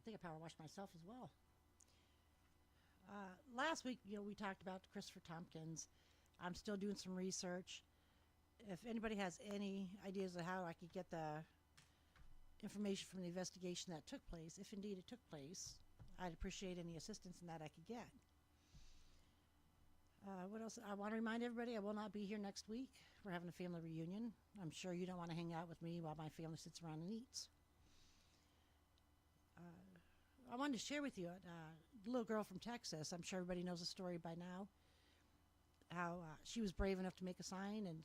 think I power washed myself as well. Last week, we talked about Christopher Tompkins. I'm still doing some research. If anybody has any ideas of how I could get the information from the investigation that took place, if indeed it took place, I'd appreciate any assistance in that I could get. What else? I want to remind everybody I will not be here next week. We're having a family reunion. I'm sure you don't want to hang out with me while my family sits around and eats. I wanted to share with you a little girl from Texas. I'm sure everybody knows the story by now. How she was brave enough to make a sign and,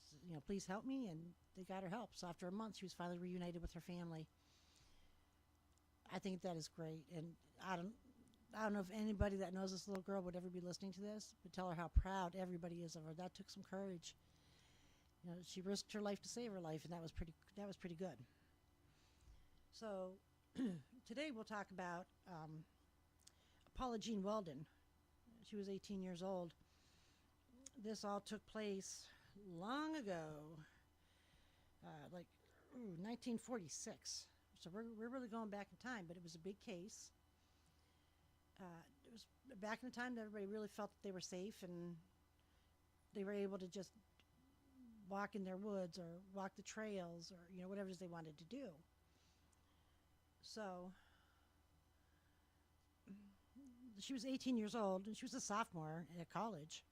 please help me, and they got her help. So after a month, she was finally reunited with her family. I think that is great, and I don't know if anybody that knows this little girl would ever be listening to this, but tell her how proud everybody is of her. That took some courage. She risked her life to save her life, and that was pretty good. So today we'll talk about Paula Jean Weldon. She was 18 years old. This all took place long ago, 1946. So we're really going back in time, but it was a big case. It was back in the time that everybody really felt that they were safe and they were able to just walk in their woods or walk the trails or whatever it is they wanted to do. So she was 18 years old, and she was a sophomore at college.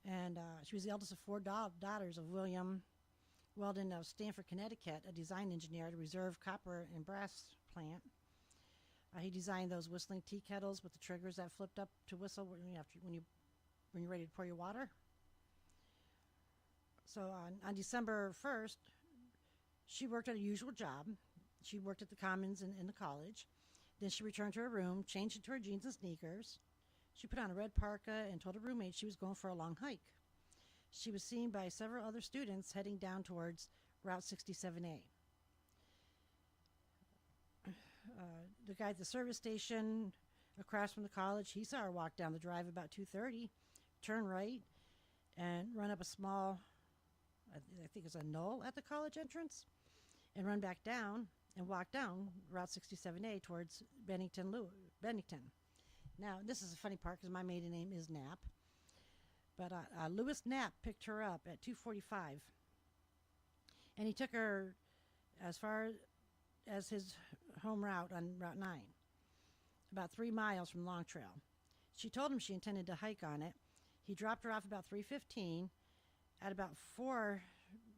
And she was the eldest of four daughters of William Weldon of Stamford, Connecticut, a design engineer at a reserve copper and brass plant. He designed those whistling tea kettles with the triggers that flipped up to whistle when you're ready to pour your water. So on December 1st, she worked at a usual job. She worked at the Commons in the college. Then she returned to her room, changed into her jeans and sneakers. She put on a red parka and told her roommate she was going for a long hike. She was seen by several other students heading down towards Route 67A. The guy at the service station across from the college, he saw her walk down the drive about 2:30, turn right, and run up a small, I think it's a knoll at the college entrance, and run back down and walk down Route 67A towards Bennington. Now, this is a funny part because my maiden name is Knapp. But Lewis Knapp picked her up at 2:45. And he took her as far as his home route on Route 9, about 3 miles from Long Trail. She told him she intended to hike on it. He dropped her off about 3:15. At about 4,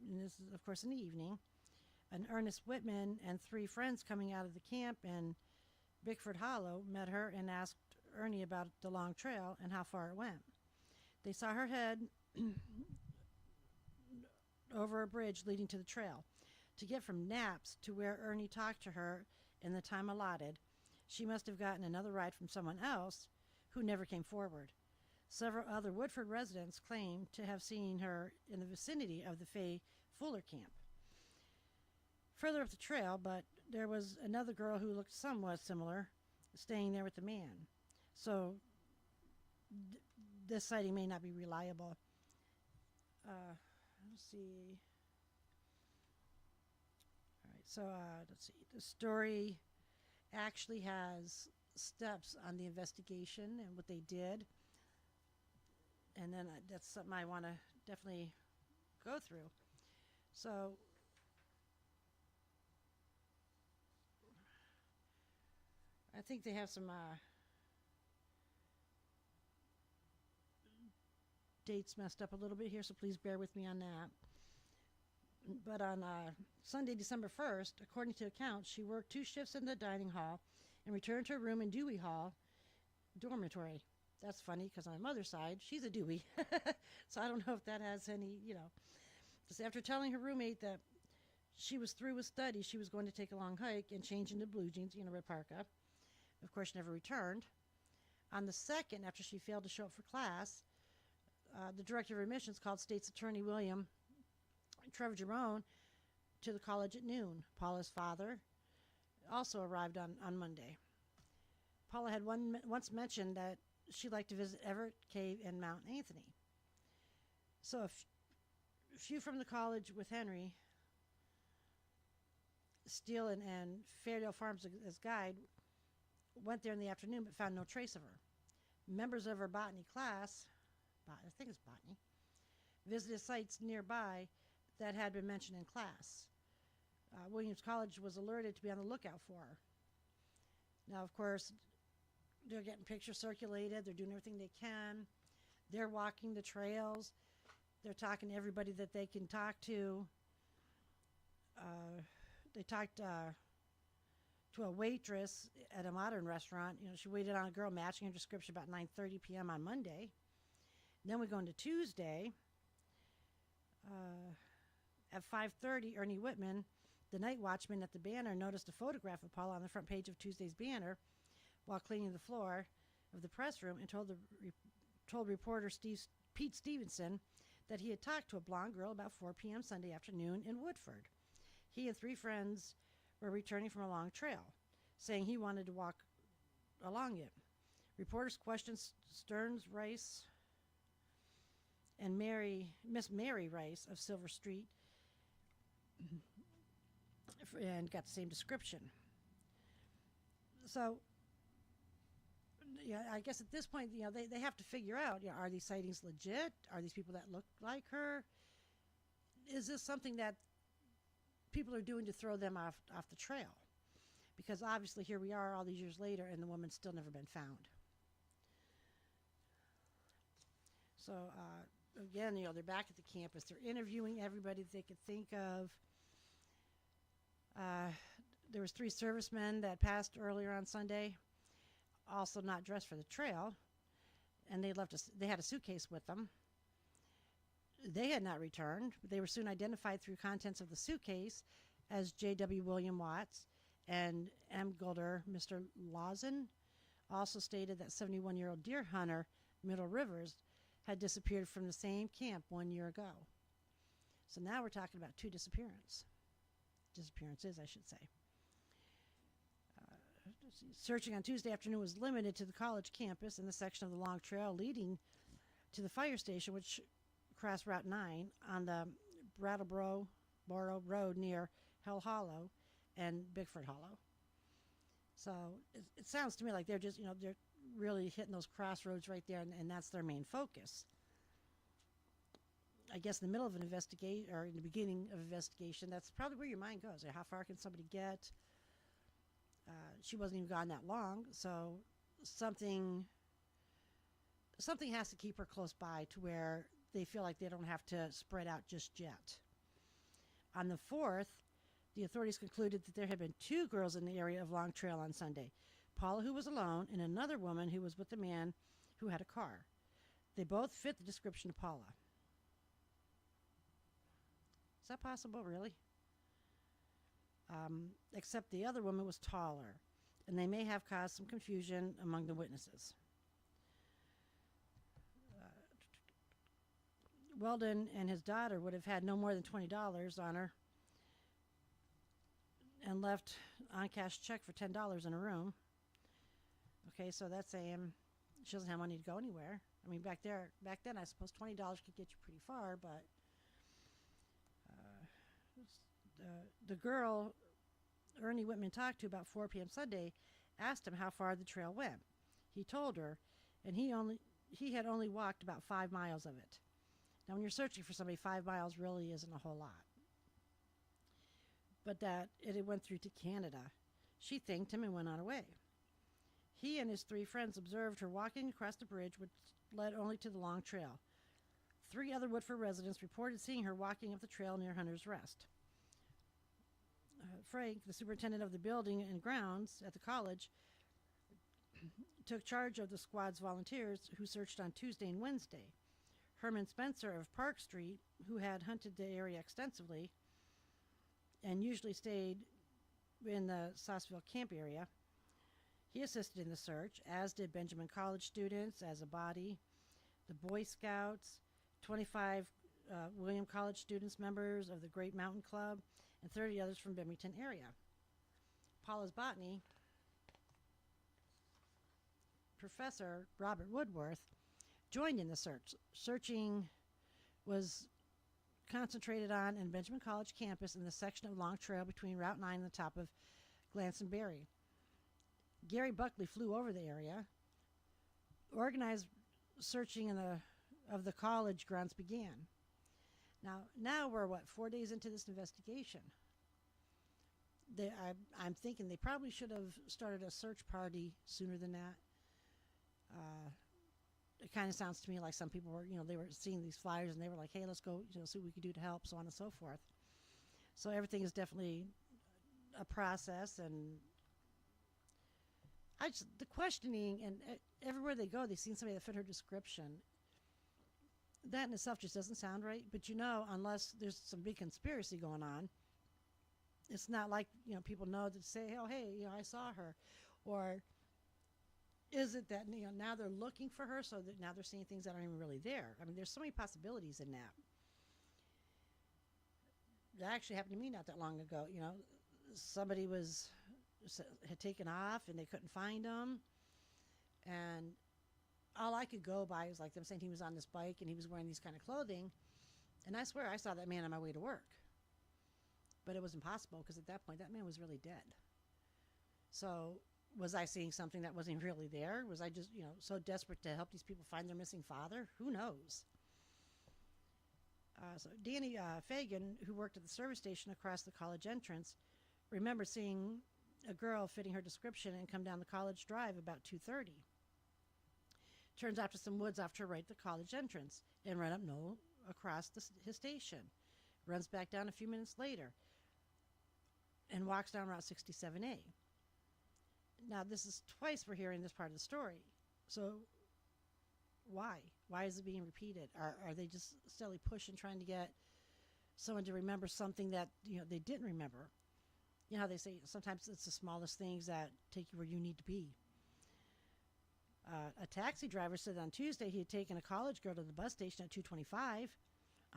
and this is, of course, in the evening, an Ernest Whitman and 3 friends coming out of the camp in Bickford Hollow met her and asked Ernie about the long trail and how far it went. They saw her head over a bridge leading to the trail. To get from Knapp's to where Ernie talked to her in the time allotted, she must have gotten another ride from someone else who never came forward. Several other Woodford residents claimed to have seen her in the vicinity of the Fay Fuller camp. Further up the trail, but there was another girl who looked somewhat similar, staying there with the man. So this sighting may not be reliable. Let's see. All right, so let's see. The story actually has steps on the investigation and what they did. And then that's something I want to definitely go through. So I think they have some dates messed up a little bit here, so please bear with me on that. But on Sunday, December 1st, according to accounts, she worked 2 shifts in the dining hall and returned to her room in Dewey Hall dormitory. That's funny because on my mother's side, she's a Dewey. So I don't know if that has any, Just after telling her roommate that she was through with study, she was going to take a long hike and change into blue jeans, red parka. Of course, she never returned. On the 2nd, after she failed to show up for class, the director of admissions called State's Attorney William Trevor Jerome to the college at noon. Paula's father also arrived on Monday. Paula had once mentioned that she'd like to visit Everett Cave and Mount Anthony. So a few from the college with Henry Steele and Fairdale Farms as guide went there in the afternoon but found no trace of her. Members of her botany class, I think it's botany, visited sites nearby that had been mentioned in class. Williams College was alerted to be on the lookout for her. Now, of course, they're getting pictures circulated. They're doing everything they can. They're walking the trails. They're talking to everybody that they can talk to. They talked to a waitress at a modern restaurant. You know, she waited on a girl matching her description about 9:30 p.m. on Monday. And then we go into Tuesday. At 5:30, Ernie Whitman, the night watchman at the Banner, noticed a photograph of Paula on the front page of Tuesday's Banner while cleaning the floor of the press room, and told reporter Pete Stevenson that he had talked to a blonde girl about 4 p.m. Sunday afternoon in Woodford. He and 3 friends were returning from a long trail, saying he wanted to walk along it. Reporters questioned Stearns Rice and Miss Mary Rice of Silver Street and got the same description. So, yeah, I guess at this point, you know, they have to figure out, you know, are these sightings legit? Are these people that look like her? Is this something that people are doing to throw them off the trail? Because obviously here we are all these years later and the woman's still never been found. So, again, you know, they're back at the campus. They're interviewing everybody that they could think of. There was 3 servicemen that passed earlier on Sunday, also not dressed for the trail, and they had a suitcase with them. They had not returned, but they were soon identified through contents of the suitcase as J.W. William Watts and M. Gulder. Mr. Lawson also stated that 71-year-old deer hunter Middle Rivers had disappeared from the same camp 1 year ago. So now we're talking about 2 disappearances, I should say. Searching on Tuesday afternoon was limited to the college campus and the section of the long trail leading to the fire station, which crossed Route 9 on the Brattleboro Road near Hell Hollow and Bigford Hollow. So it sounds to me like they're just, you know, they're really hitting those crossroads right there, and that's their main focus. I guess in the middle of an investigation, or in the beginning of investigation, that's probably where your mind goes. How far can somebody get? She wasn't even gone that long, so something has to keep her close by to where they feel like they don't have to spread out just yet. On the 4th, the authorities concluded that there had been 2 girls in the area of Long Trail on Sunday. Paula, who was alone, and another woman who was with a man who had a car. They both fit the description of Paula. Is that possible, really? Except the other woman was taller, and they may have caused some confusion among the witnesses. Weldon and his daughter would have had no more than $20 on her and left on-cash check for $10 in a room. Okay, so that's saying she doesn't have money to go anywhere. I mean, back then, I suppose $20 could get you pretty far, but the girl Ernie Whitman talked to about 4 p.m. Sunday asked him how far the trail went. He told her, and he had only walked about 5 miles of it. Now, when you're searching for somebody, 5 miles really isn't a whole lot. But that it went through to Canada. She thanked him and went on her way. He and his 3 friends observed her walking across the bridge, which led only to the long trail. 3 other Woodford residents reported seeing her walking up the trail near Hunter's Rest. Frank, the superintendent of the building and grounds at the college, took charge of the squad's volunteers who searched on Tuesday and Wednesday. Herman Spencer of Park Street, who had hunted the area extensively and usually stayed in the Sauceville camp area, he assisted in the search, as did Benjamin College students as a body, the Boy Scouts, 25 William College students, members of the Great Mountain Club, and 30 others from Bemington area. Paula's botany professor, Robert Woodworth, joined in the search. Searching was concentrated on in Benjamin College campus in the section of Long Trail between Route 9 and the top of Glansonbury. Gary Buckley flew over the area. Organized searching of the college grounds began. Now we're what, 4 days into this investigation. I'm thinking they probably should have started a search party sooner than that. It kind of sounds to me like some people were, they were seeing these flyers and they were like, hey, let's go, see what we can do to help, so on and so forth. So everything is definitely a process, and the questioning, and everywhere they go, they've seen somebody that fit her description. That in itself just doesn't sound right. But unless there's some big conspiracy going on, it's not like people know to say, oh hey, I saw her, or is it that now they're looking for her, so that now they're seeing things that aren't even really there? I mean, there's so many possibilities in that. That actually happened to me not that long ago. Somebody had taken off and they couldn't find him, and all I could go by was like them saying he was on this bike and he was wearing these kind of clothing, and I swear I saw that man on my way to work, but it was impossible because at that point that man was really dead. So was I seeing something that wasn't really there? Was I just so desperate to help these people find their missing father? Who knows? So Danny Fagan, who worked at the service station across the college entrance, remembered seeing a girl fitting her description and come down the college drive about 2:30. Turns out to some woods off to her right at the college entrance and run up across his station. Runs back down a few minutes later and walks down Route 67A. Now, this is twice we're hearing this part of the story. So why? Why is it being repeated? Are they just steadily pushing, trying to get someone to remember something that they didn't remember? How they say sometimes it's the smallest things that take you where you need to be. A taxi driver said on Tuesday he had taken a college girl to the bus station at 2:25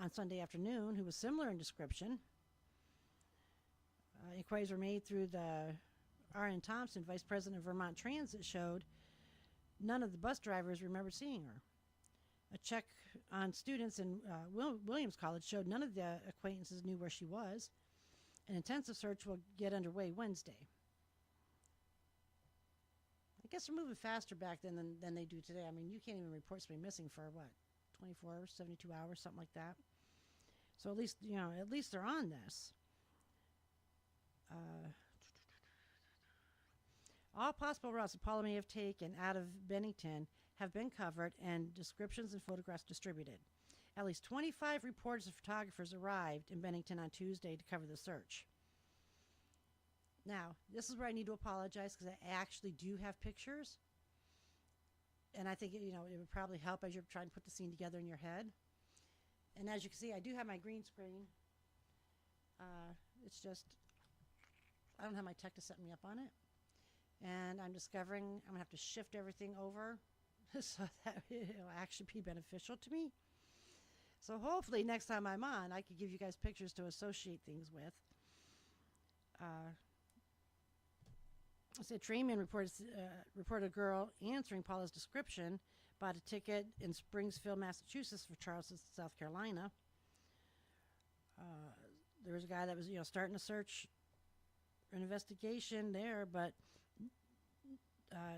on Sunday afternoon who was similar in description. Inquiries were made through the R.N. Thompson, vice president of Vermont Transit, showed none of the bus drivers remembered seeing her. A check on students in Williams College showed none of the acquaintances knew where she was. An intensive search will get underway Wednesday. I guess they're moving faster back then than they do today. I mean, you can't even report somebody missing for 24 hours, 72 hours, something like that. So at least they're on this. All possible routes that Paula may have taken out of Bennington have been covered and descriptions and photographs distributed. At least 25 reporters and photographers arrived in Bennington on Tuesday to cover the search. Now, this is where I need to apologize because I actually do have pictures. And I think, it would probably help as you're trying to put the scene together in your head. And as you can see, I do have my green screen. It's just, I don't have my tech to set me up on it. And I'm discovering I'm going to have to shift everything over so that it'll actually be beneficial to me. So hopefully next time I'm on, I can give you guys pictures to associate things with. Trainman reported a girl answering Paula's description, bought a ticket in Springfield, Massachusetts for Charleston, South Carolina. There was a guy that was, starting a search, an investigation there, but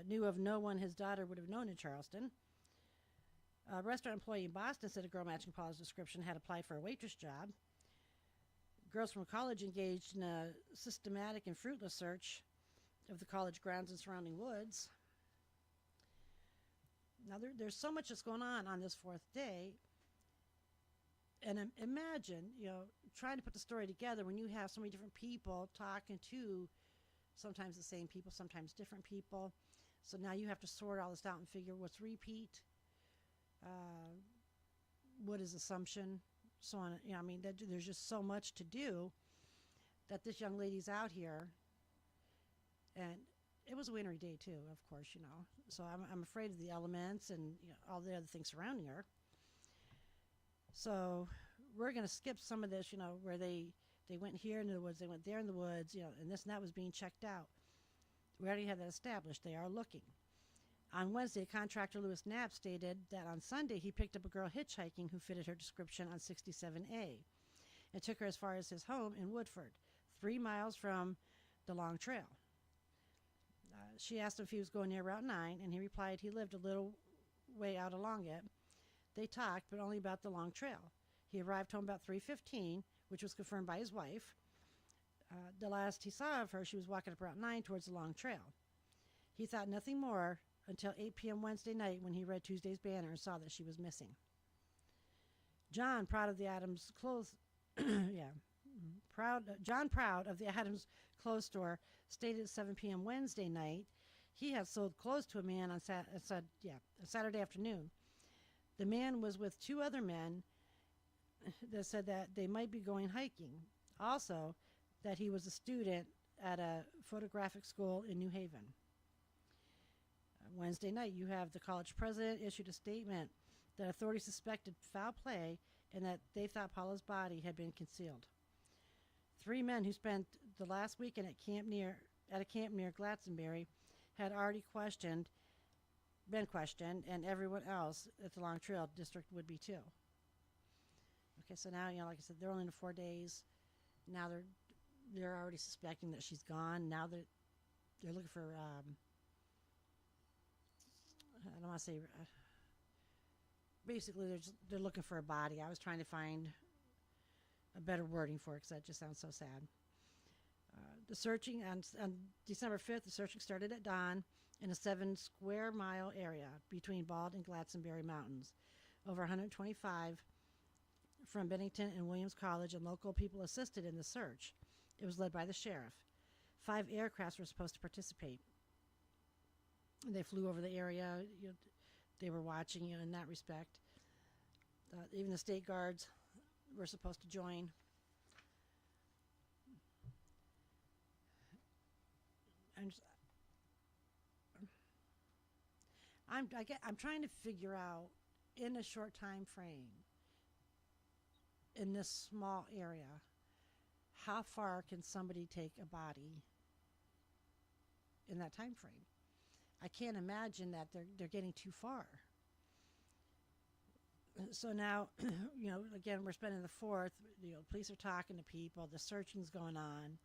knew of no one his daughter would have known in Charleston. A restaurant employee in Boston said a girl matching Paula's description had applied for a waitress job. Girls from college engaged in a systematic and fruitless search of the college grounds and surrounding woods. Now, there's so much that's going on this fourth day. And imagine, trying to put the story together when you have so many different people talking to sometimes the same people, sometimes different people. So now you have to sort all this out and figure what's repeat, what is assumption, so on. There's just so much to do that this young lady's out here. And it was a wintry day too, of course, So I'm afraid of the elements and all the other things surrounding her. So we're going to skip some of this, where they went here in the woods, they went there in the woods, and this and that was being checked out. We already had that established. They are looking. On Wednesday, contractor Lewis Knapp stated that on Sunday he picked up a girl hitchhiking who fitted her description on 67A and took her as far as his home in Woodford, 3 miles from the Long Trail. She asked him if he was going near Route 9, and he replied he lived a little way out along it. They talked, but only about the long trail. He arrived home about 3:15, which was confirmed by his wife. The last he saw of her, she was walking up Route 9 towards the long trail. He thought nothing more until 8 p.m. Wednesday night when he read Tuesday's banner and saw that she was missing. John, proud of the Adams clothes, John Proud of the Adams clothes store, stated at 7 p.m. Wednesday night he had sold clothes to a man on Saturday afternoon. The man was with two other men that said that they might be going hiking. Also, that he was a student at a photographic school in New Haven. Wednesday night, you have the college president issued a statement that authorities suspected foul play and that they thought Paula's body had been concealed. 3 men who spent the last weekend at a camp near Glastonbury had already been questioned, and everyone else at the Long Trail district would be too. Okay, so now, like I said, they're only in 4 days. Now they're already suspecting that she's gone. Now they're looking for I don't want to say basically they're looking for a body. I was trying to find a better wording for it because that just sounds so sad. The searching on December 5th, the searching started at dawn in a 7 square mile area between Bald and Glastonbury Mountains. Over 125 from Bennington and Williams College and local people assisted in the search. It was led by the sheriff. 5 aircrafts were supposed to participate. They flew over the area. They were watching in that respect. Even the state guards were supposed to join. I'm trying to figure out in a short time frame in this small area, how far can somebody take a body in that time frame? I can't imagine that they're getting too far. So now, again, we're spending the 4th. Police are talking to people. The searching's going on.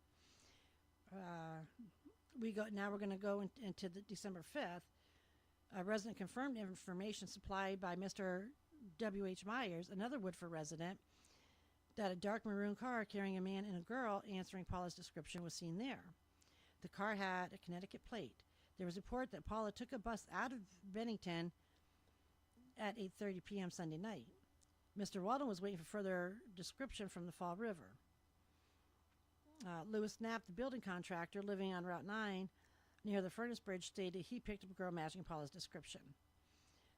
Now we're going to go into the December 5th. A resident confirmed information supplied by Mr. W.H. Myers, another Woodford resident, that a dark maroon car carrying a man and a girl answering Paula's description was seen there. The car had a Connecticut plate. There was a report that Paula took a bus out of Bennington at 8:30 p.m. Sunday night. Mr. Weldon was waiting for further description from the Fall River. Lewis Knapp, the building contractor living on Route 9 near the Furnace Bridge, stated he picked up a girl matching Paula's description.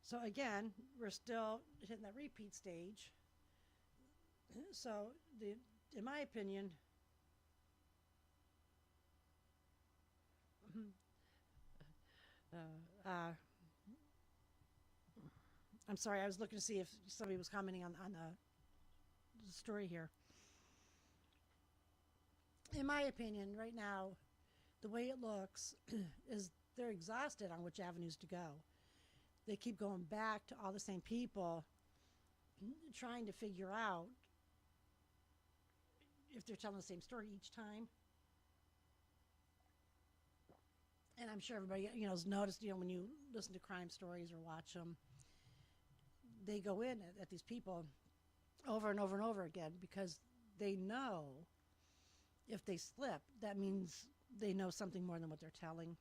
So again, we're still hitting that repeat stage. So, in my opinion, I'm sorry, I was looking to see if somebody was commenting on the story here. In my opinion, right now, the way it looks is they're exhausted on which avenues to go. They keep going back to all the same people, trying to figure out if they're telling the same story each time. And I'm sure everybody, has noticed, when you listen to crime stories or watch them, they go in at these people over and over and over again because they know if they slip, that means they know something more than what they're telling.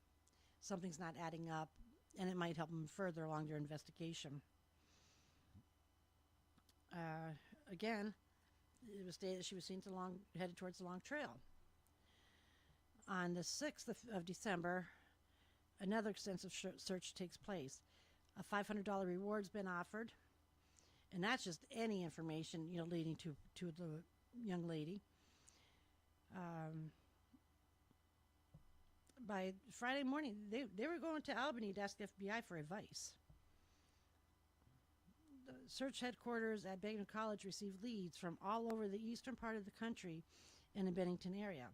Something's not adding up, and it might help them further along their investigation. Again, it was stated that she was seen headed towards the Long Trail. On the 6th of December, another extensive search takes place. A $500 reward's been offered, and that's just any information leading to the young lady. By Friday morning, they were going to Albany to ask the FBI for advice. The search headquarters at Bennington College received leads from all over the eastern part of the country and the Bennington area.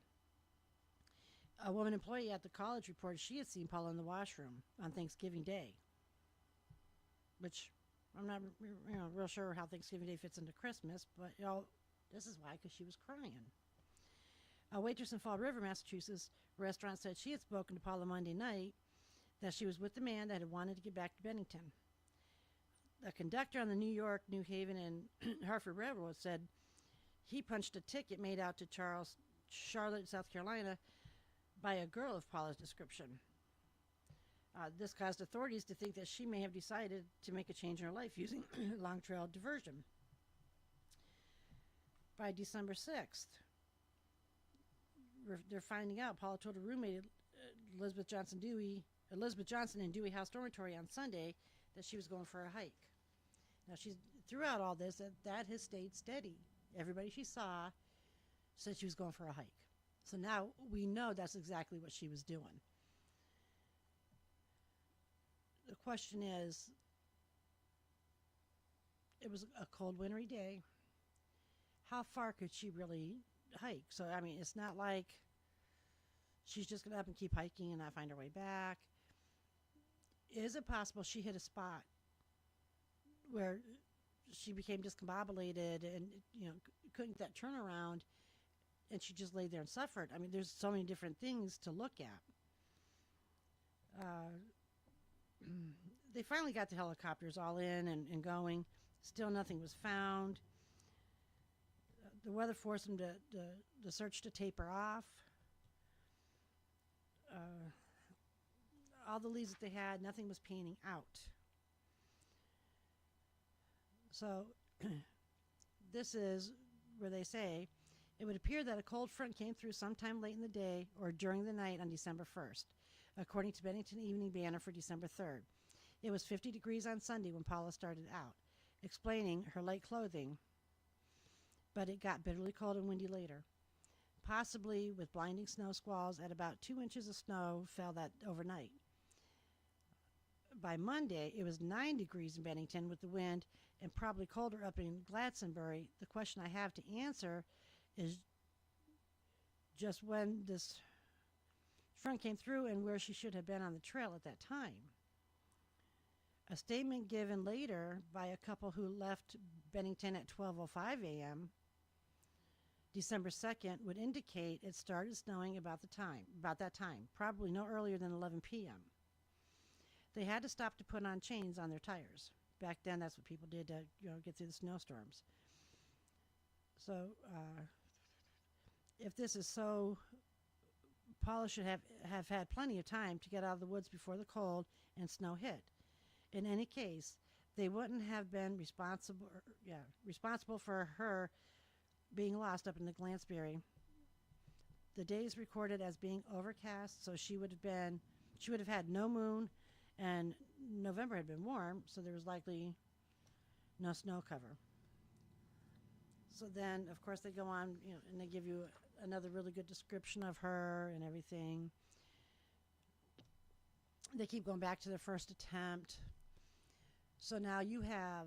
A woman employee at the college reported she had seen Paula in the washroom on Thanksgiving Day, which I'm not real sure how Thanksgiving Day fits into Christmas, but this is why, because she was crying. A waitress in Fall River, Massachusetts restaurant said she had spoken to Paula Monday night that she was with the man that had wanted to get back to Bennington. A conductor on the New York, New Haven, and Hartford Railroad said he punched a ticket made out to Charlotte, South Carolina, by a girl of Paula's description. This caused authorities to think that she may have decided to make a change in her life using long trail diversion. By December 6th, they're finding out Paula told her roommate Elizabeth Johnson in Dewey House Dormitory on Sunday that she was going for a hike. Now, she's throughout all this that has stayed steady. Everybody she saw said she was going for a hike. So now we know that's exactly what she was doing. The question is, it was a cold, wintry day. How far could she really hike? So, I mean, it's not like she's just going to up and keep hiking and not find her way back. Is it possible she hit a spot where she became discombobulated and, couldn't get that turnaround, and she just laid there and suffered? I mean, there's so many different things to look at. They finally got the helicopters all in and going. Still nothing was found. The weather forced them the search to taper off. All the leads that they had, nothing was panning out. So this is where they say, it would appear that a cold front came through sometime late in the day or during the night on December 1st, according to Bennington Evening Banner for December 3rd. It was 50 degrees on Sunday when Paula started out, explaining her light clothing, but it got bitterly cold and windy later. Possibly with blinding snow squalls at about 2 inches of snow fell that overnight. By Monday, it was 9 degrees in Bennington with the wind and probably colder up in Glastonbury. The question I have to answer is just when this front came through and where she should have been on the trail at that time. A statement given later by a couple who left Bennington at 12:05 a.m. December 2nd would indicate it started snowing about that time, probably no earlier than 11 p.m. They had to stop to put on chains on their tires. Back then, that's what people did to get through the snowstorms. So, if this is so, Paula should have had plenty of time to get out of the woods before the cold and snow hit. In any case, they wouldn't have been responsible for her being lost up in the Glansbury. The days recorded as being overcast, so she would have had no moon, and November had been warm, so there was likely no snow cover. So then, of course, they go on, and they give you another really good description of her and everything. They keep going back to their first attempt. So now you have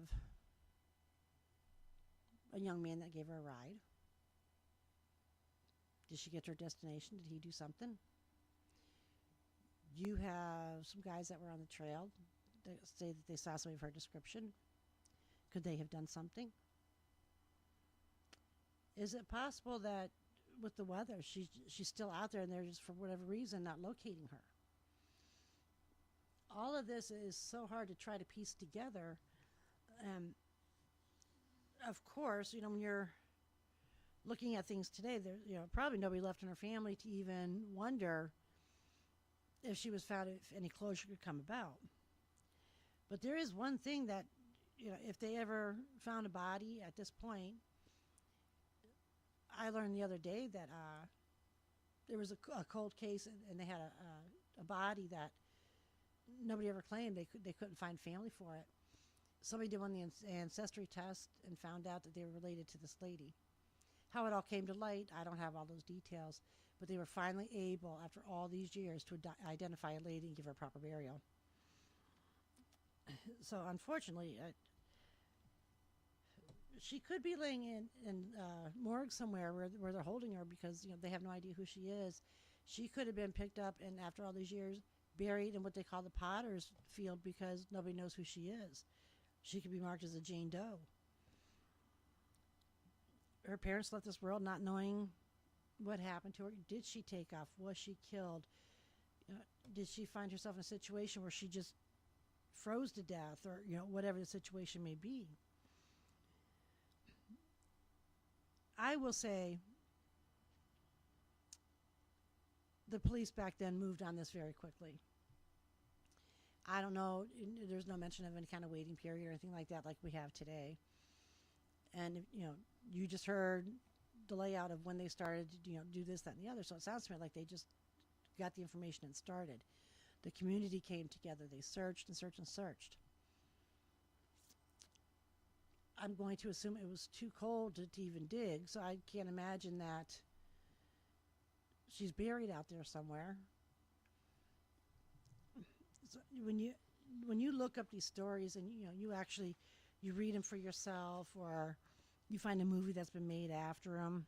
a young man that gave her a ride. Did she get to her destination? Did he do something? You have some guys that were on the trail that say that they saw some of her description. Could they have done something? Is it possible that with the weather, she's still out there and they're just, for whatever reason, not locating her? All of this is so hard to try to piece together. Of course, when you're looking at things today, there's probably nobody left in her family to even wonder if she was found, if any closure could come about. But there is one thing that, if they ever found a body at this point, I learned the other day that there was a cold case and they had a body that nobody ever claimed. They couldn't find family for it. Somebody did one of the ancestry test and found out that they were related to this lady. How it all came to light, I don't have all those details, but they were finally able, after all these years, to identify a lady and give her proper burial. So unfortunately, she could be laying in morgue somewhere where they're holding her because they have no idea who she is. She could have been picked up and after all these years buried in what they call the potter's field because nobody knows who she is. She could be marked as a Jane Doe. Her parents left this world not knowing what happened to her. Did she take off? Was she killed? Did she find herself in a situation where she just froze to death, or whatever the situation may be? I will say the police back then moved on this very quickly. I don't know. There's no mention of any kind of waiting period or anything like that, like we have today. And you just heard the layout of when they started to do this, that, and the other. So it sounds to me like they just got the information and started. The community came together. They searched and searched and searched. I'm going to assume it was too cold to even dig, so I can't imagine that she's buried out there somewhere. So when you look up these stories and you read them for yourself, or you find a movie that's been made after them,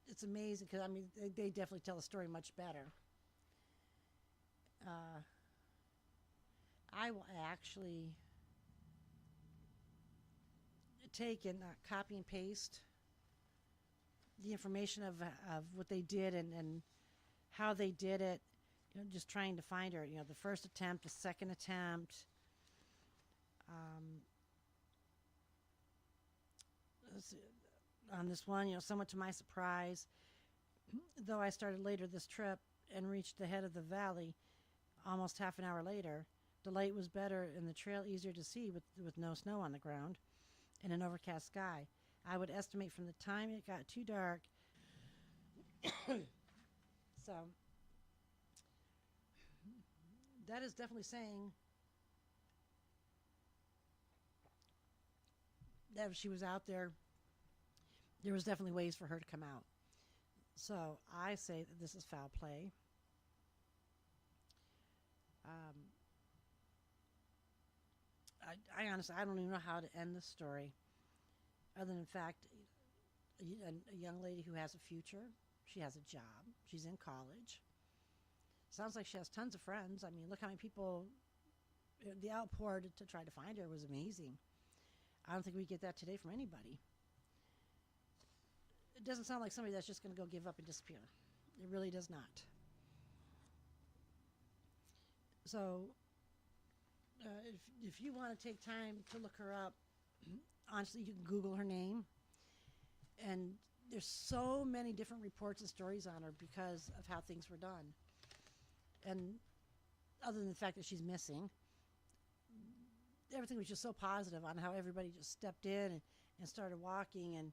it's amazing, because they definitely tell the story much better. I will actually take and copy and paste the information of what they did and how they did it. Just trying to find her. The first attempt, the second attempt. On this one, somewhat to my surprise, though I started later this trip and reached the head of the valley almost half an hour later, the light was better and the trail easier to see with no snow on the ground and an overcast sky. I would estimate from the time it got too dark. So that is definitely saying that if she was out there was definitely ways for her to come out. So I say that this is foul play. I honestly, I don't even know how to end this story, other than in fact, a young lady who has a future. She has a job. She's in college. Sounds like she has tons of friends. Look how many people. The outpour to try to find her was amazing. I don't think we get that today from anybody. It doesn't sound like somebody that's just going to go give up and disappear. It really does not. So, if you want to take time to look her up, honestly, you can Google her name. And there's so many different reports and stories on her because of how things were done. And other than the fact that she's missing, everything was just so positive on how everybody just stepped in and started walking and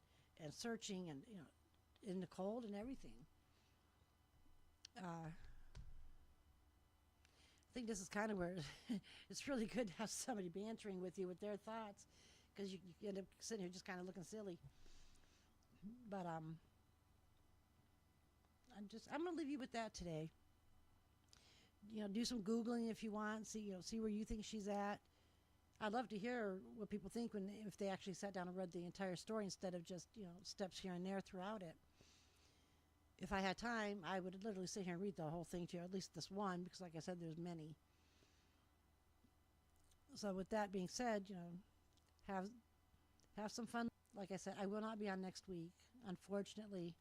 searching and, in the cold and everything. I think this is kind of where it's really good to have somebody bantering with you with their thoughts, because you end up sitting here just kind of looking silly. But I'm going to leave you with that today. Do some Googling if you want. See where you think she's at. I'd love to hear what people think if they actually sat down and read the entire story instead of just steps here and there throughout it. If I had time, I would literally sit here and read the whole thing to you, at least this one, because like I said, there's many. So with that being said, have some fun. Like I said, I will not be on next week, unfortunately.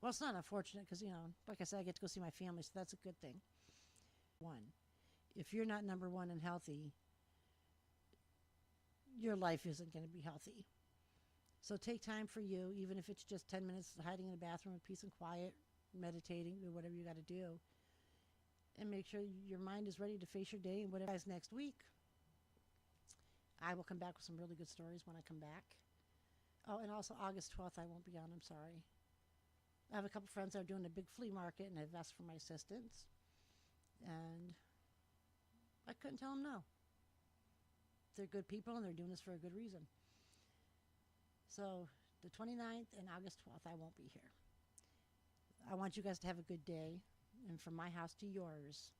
Well, it's not unfortunate because, like I said, I get to go see my family, so that's a good thing. One, if you're not number one and healthy, your life isn't going to be healthy. So take time for you, even if it's just 10 minutes hiding in a bathroom in peace and quiet, meditating, or whatever you got to do. And make sure your mind is ready to face your day and whatever is next week. I will come back with some really good stories when I come back. Oh, and also August 12th, I won't be on. I'm sorry. I have a couple friends that are doing a big flea market, and I've asked for my assistance. And I couldn't tell them no. They're good people, and they're doing this for a good reason. So the 29th and August 12th, I won't be here. I want you guys to have a good day. And from my house to yours,